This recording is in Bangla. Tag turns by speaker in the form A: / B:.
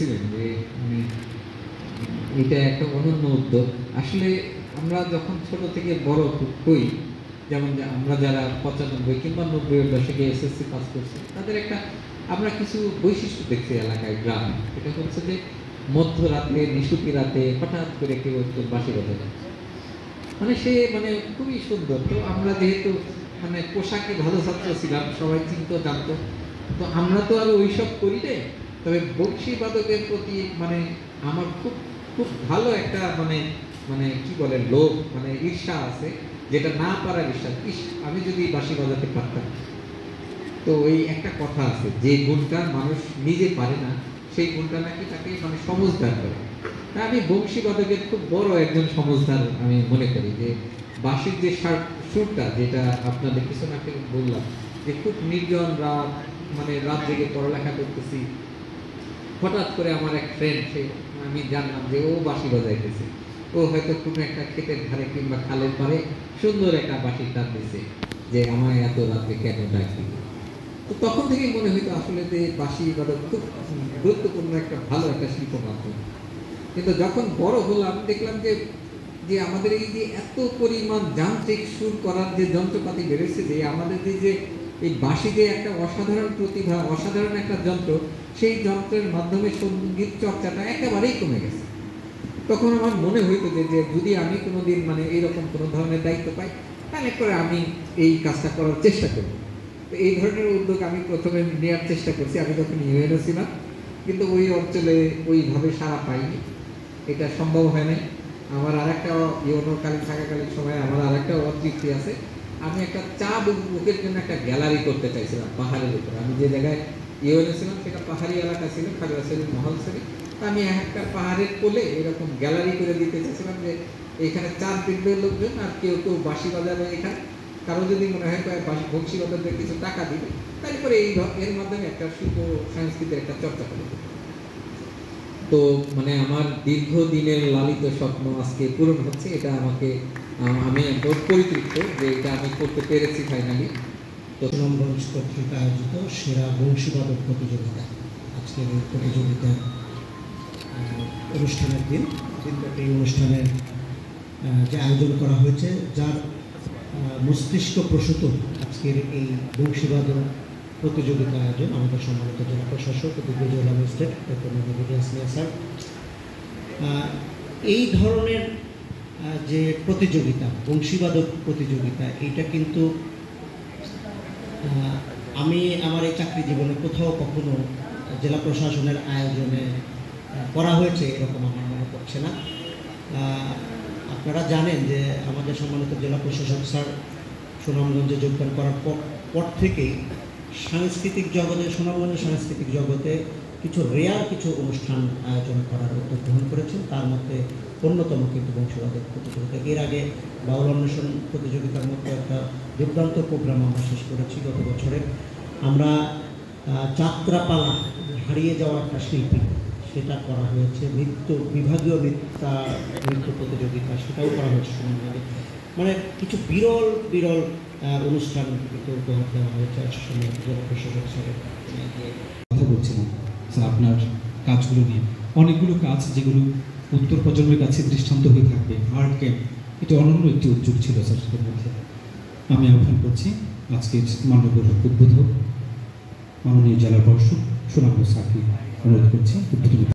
A: বলছিলেন যে মানে এটা একটা অনন্য উদ্যোগ। আসলে আমরা যখন ছোট থেকে বড় হই, যেমন যে আমরা যারা 95 কিংবা 90 এর দশকে এসএসসি পাস করছি, তাদের একটা আমরা কিছু বৈশিষ্ট্য দেখছি এলাকায়, গ্রামে। এটা হচ্ছে যে মধ্যরাতে, নিশুতি রাতে হঠাৎ করে কেউ একটু বাঁশি বাজায়, মানে সে মানে খুবই সুন্দর। তো আমরা যেহেতু মানে পোশাকে ভালো ছাত্র ছিলাম, সবাই চিনতো, জানতো, তো আমরা তো আর ওইসব করি রে। তবে বংশী বাদকের প্রতি মানে আমার খুব খুব ভালো একটা মানে মানে কি বলে লোভ, মানে ঈর্ষা আছে, যেটা না পারার ঈর্ষা। ইস, আমি যদি বাঁশি বাজাতে পারতাম। তো ওই একটা কথা আছে, যে গুণটা মানুষ নিজে পারে না, সেই গুণটা নাকি তাকে মানে সমজদার করে। তা আমি বংশী বাদকের খুব বড় একজন সমজদার আমি মনে করি। যে বাঁশির যে সুরটা, যেটা আপনাদের কিছু না বললাম, যে খুব নির্জন রাত, মানে রাত জেগে পড়ালেখা করতেছি, হঠাৎ করে আমার এক ফ্রেন্ড, সে আমি জানলাম যে ও বাঁশি বাজাইতেছে। ও হয়তো কোনো একটা ক্ষেতের ধারে কিংবা খালের পারে সুন্দর একটা বাঁশির টান দিছে, যে আমায় এত রাতে কেন ডাকবি। তো তখন থেকেই মনে হইতো আসলে যে বাঁশি বাদক খুব গুরুত্বপূর্ণ একটা ভালো একটা শিল্প মাধ্যম। কিন্তু যখন বড় হলাম, দেখলাম যে যে আমাদের এই যে এত পরিমাণ যান্ত্রিক সুর করার যে যন্ত্রপাতি বেড়েছে, যে আমাদের যে এই বাঁশি যে একটা অসাধারণ প্রতিভা, অসাধারণ একটা যন্ত্র, সেই যন্ত্রের মাধ্যমে সঙ্গীত চর্চাটা একেবারেই কমে গেছে। তখন আমার মনে হইতো যে যদি আমি কোনোদিন মানে এইরকম কোনো ধরনের দায়িত্ব পাই, তাহলে করে আমি এই কাজটা করার চেষ্টা করব। তো এই ধরনের উদ্যোগ আমি প্রথমে নেওয়ার চেষ্টা করছি আমি যখন ইউএনও ছিলাম, কিন্তু ওই অঞ্চলে ওইভাবে সাড়া পাইনি, এটা সম্ভব হয় নাই। আমার আর একটা ইউনোকালীন থাকাকালীন সময় আমার আর একটা অতৃপ্তি আছে। আমি একটা চা বুকের জন্য একটা গ্যালারি করতে চাইছিলাম পাহাড়ের উপরে। আমি যে জায়গায় ইউএনও ছিলাম সেটা পাহাড়ি এলাকা ছিল, খাগড়াছড়ি, মহলছড়ি। আমি একটা পাহাড়ের কোলে এরকম গ্যালারি করে দিতে চাইছিলাম, যে এখানে চার দিনবে লোকজন, আর কেউ কেউ বাঁশি বাজাবে এখানে, কারো যদি মনে হয় বংশী বাজারদের কিছু টাকা দিবে, তারপরে এর মাধ্যমে একটা শিল্প সংস্কৃতির একটা চর্চা করে। তো মানে আমার দীর্ঘদিনের লালিত স্বপ্ন আজকে পূরণ হচ্ছে। এটা আমাকে আমি একদম পরিতৃপ্ত যে এটা আমি করতে পেরেছি ফাইনালি।
B: তো সুনামগঞ্জ কর্তৃক আয়োজিত সেরা বংশীবাদক প্রতিযোগিতা, আজকের এই প্রতিযোগিতার অনুষ্ঠানের দিনব্যাপী এই অনুষ্ঠানের যে আয়োজন করা হয়েছে, যার মস্তিষ্ক প্রসূত আজকের এই বংশীবাদক প্রতিযোগিতা আয়োজন আমাদের সম্মানিত জেলা প্রশাসক দিগ্বিজয় magistrate doctor Mohammad Yasmia sir. এই ধরনের যে প্রতিযোগিতা, বংশীবাদক প্রতিযোগিতা, এইটা কিন্তু আমি আমার এই চাকরি জীবনে কোথাও কখনো জেলা প্রশাসনের আয়োজনে করা হয়েছে এরকম আমার মনে পড়ছে না। আপনারা জানেন যে আমাদের সম্মানিত জেলা প্রশাসক স্যার সুনামগঞ্জে যোগদান করার পর থেকেই সাংস্কৃতিক জগতে, সুনামগঞ্জের সাংস্কৃতিক জগতে কিছু কিছু অনুষ্ঠান আয়োজন করার উদ্যোগ গ্রহণ করেছেন। তার মধ্যে অন্যতম কিন্তু বংশীবাদক প্রতিযোগিতা। এর আগে বাউল অন্বেষণ প্রতিযোগিতার মধ্যে একটা দুর্দান্ত প্রোগ্রাম আমরা শেষ করেছি গত বছরে। আমরা যাত্রাপালা, হারিয়ে যাওয়া একটা শিল্পী, সেটা করা হয়েছে। বিভাগীয় নৃত্য প্রতিযোগিতা, সেটাও করা হয়েছে সুনামগঞ্জে। মানে কিছু বিরল অনুষ্ঠান কিন্তু উপহার দেওয়া হয়েছে জেলা প্রশাসক স্যারের।
C: কথা বলছিলাম স্যার আপনার কাজগুলো নিয়ে, অনেকগুলো কাজ যেগুলো উত্তর প্রজন্মের কাছে দৃষ্টান্ত হয়ে থাকবে। আর্ট ক্যাম্প, এটা অনন্য একটি উদ্যোগ ছিল স্যার মধ্যে। আমি আহ্বান করছি আজকের মাননীয় উদ্বোধক মাননীয় জেলা প্রশাসক সুনামগঞ্জ স্যারকে অনুরোধ করছি উদ্বোধনী